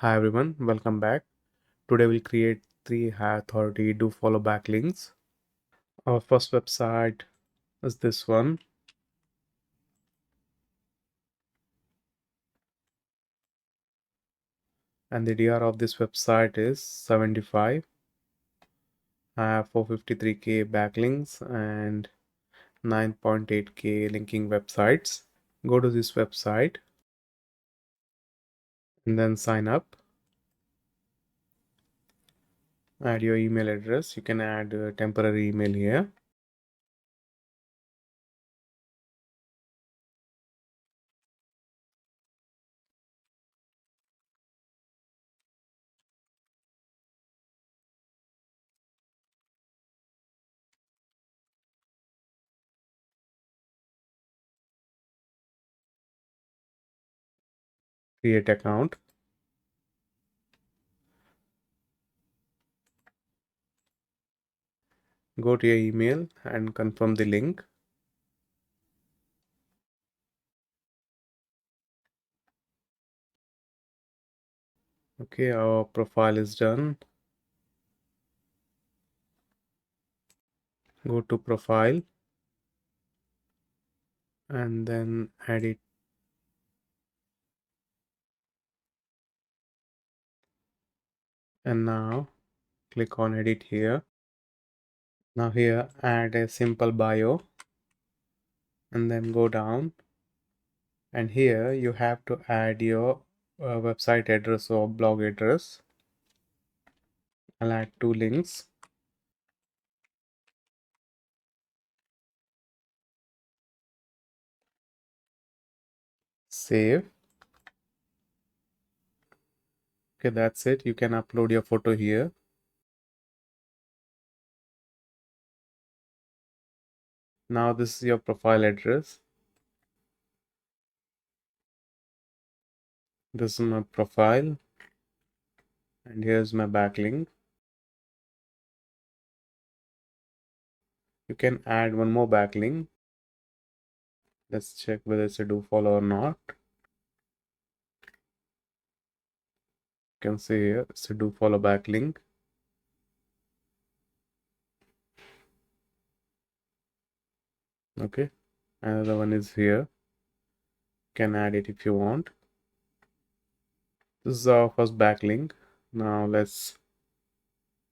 Hi everyone, welcome back. Today we'll create three high authority do follow backlinks. Our first website is this one, and the DR of this website is 75. I have 453k backlinks and 9.8k linking websites. Go to this website and then sign up. Add your email address. You can add a temporary email here. Create account. Go to your email and confirm the link. Okay, our profile is done. Go to profile and then edit. And now click on edit here. Now here add a simple bio and then go down, and here you have to add your website address or blog address. I'll add two links. Save. Okay, that's it. You can upload your photo here. Now this is your profile address. This is my profile and here's my backlink. You can add one more backlink. Let's check whether it's a do follow or not. You can see here it's a do follow backlink. Okay, another one is here. You can add it if you want. This is our first backlink. Now let's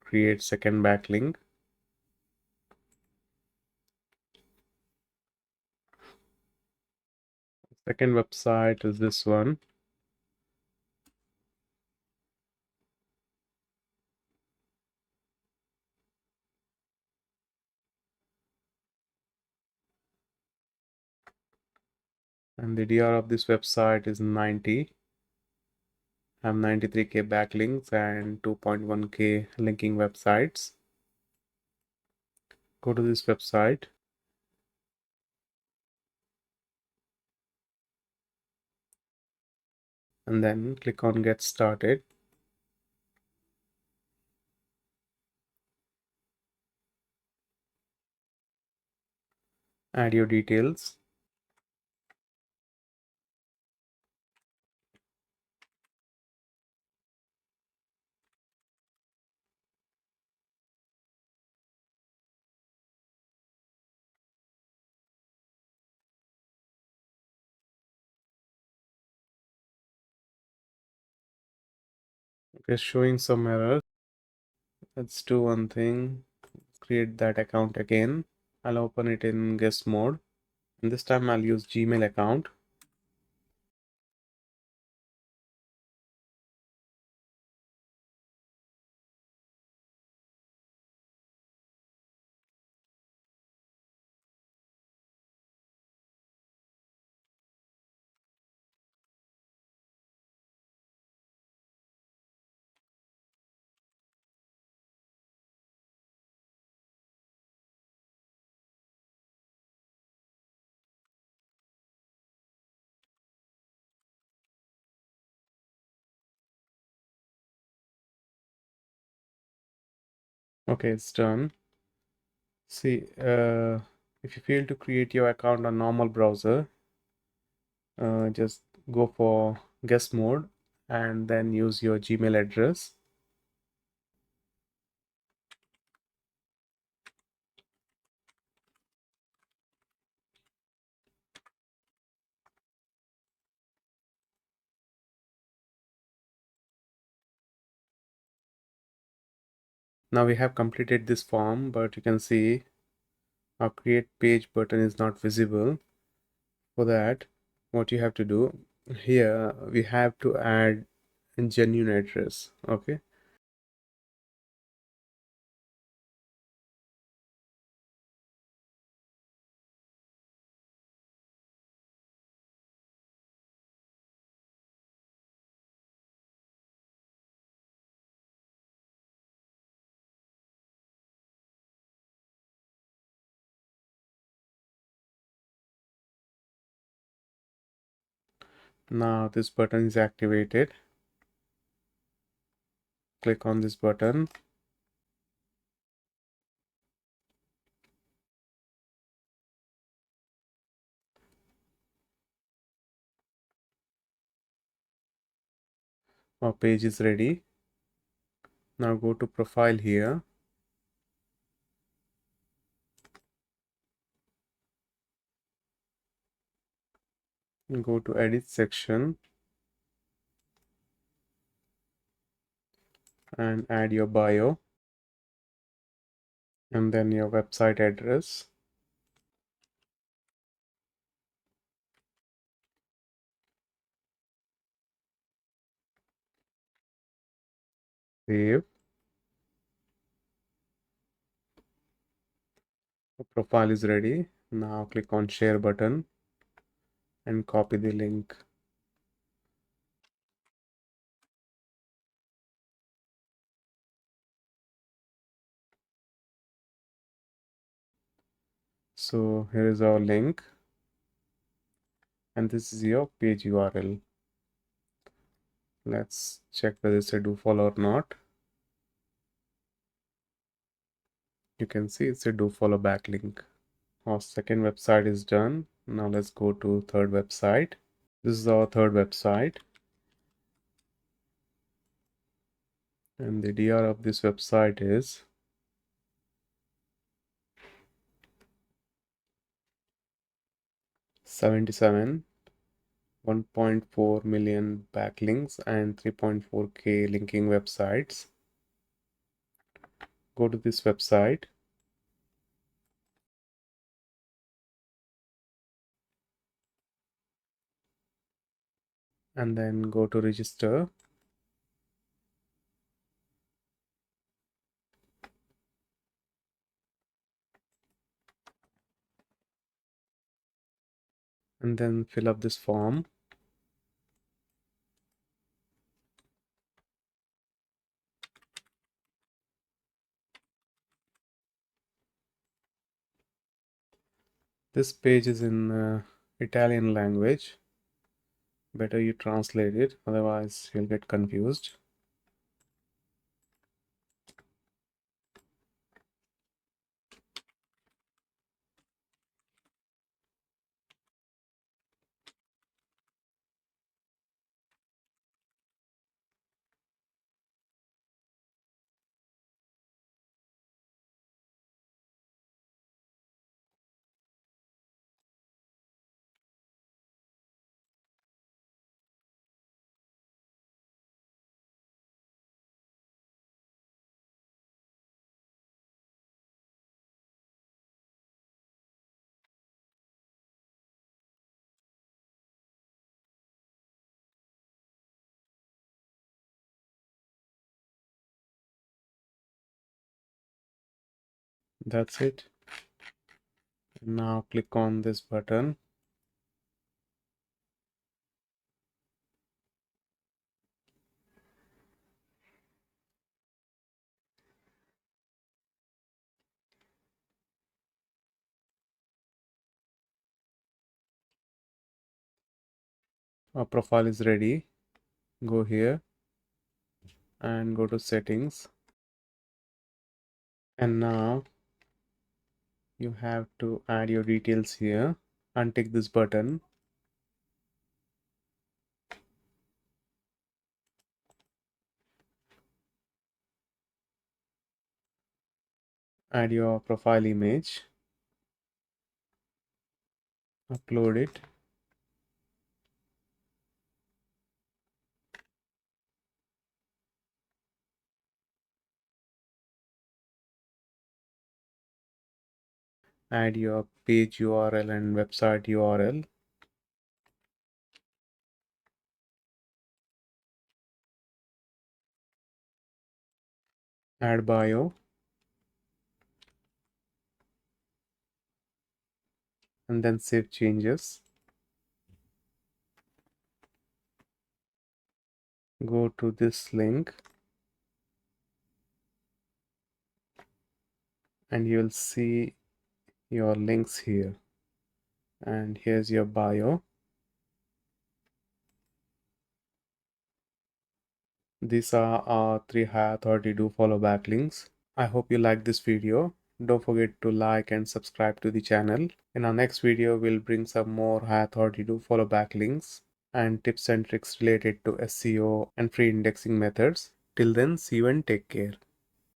create second backlink. Second website is this one. And the DR of this website is 90. I have 93k backlinks and 2.1k linking websites. Go to this website. And then click on get started. Add your details. Okay, showing some errors. Let's do one thing. Create that account again. I'll open it in guest mode. And this time I'll use Gmail account. Okay, it's done. See, if you fail to create your account on normal browser, just go for guest mode and then use your Gmail address. Now we have completed this form, but you can see our create page button is not visible. For that, what you have to do here, we have to add a genuine address. Okay. Now this button is activated. Click on this button. Our page is ready. Now go to profile here. Go to edit section and add your bio and then your website address. Save. The profile is ready. Now click on share button and copy the link. So here is our link and this is your page URL. Let's check whether it's a do follow or not. You can see it's a do follow backlink. Our second website is done. Now let's go to third website. This is our third website. And the DR of this website is 77, 1.4 million backlinks and 3.4K linking websites. Go to this website. And then go to register. And then fill up this form. This page is in Italian language. Better you translate it, otherwise you'll get confused. That's it. Now click on this button. Our profile is ready. Go here and go to settings. And now you have to add your details here. Untick this button. Add your profile image, upload it, add your page URL and website URL, add bio, and then save changes. Go to this link and you'll see your links here. And here's your bio. These are our 3 high authority do follow backlinks. I hope you like this video. Don't forget to like and subscribe to the channel. In our next video, we'll bring some more high authority do follow backlinks and tips and tricks related to SEO and free indexing methods. Till then, see you and take care.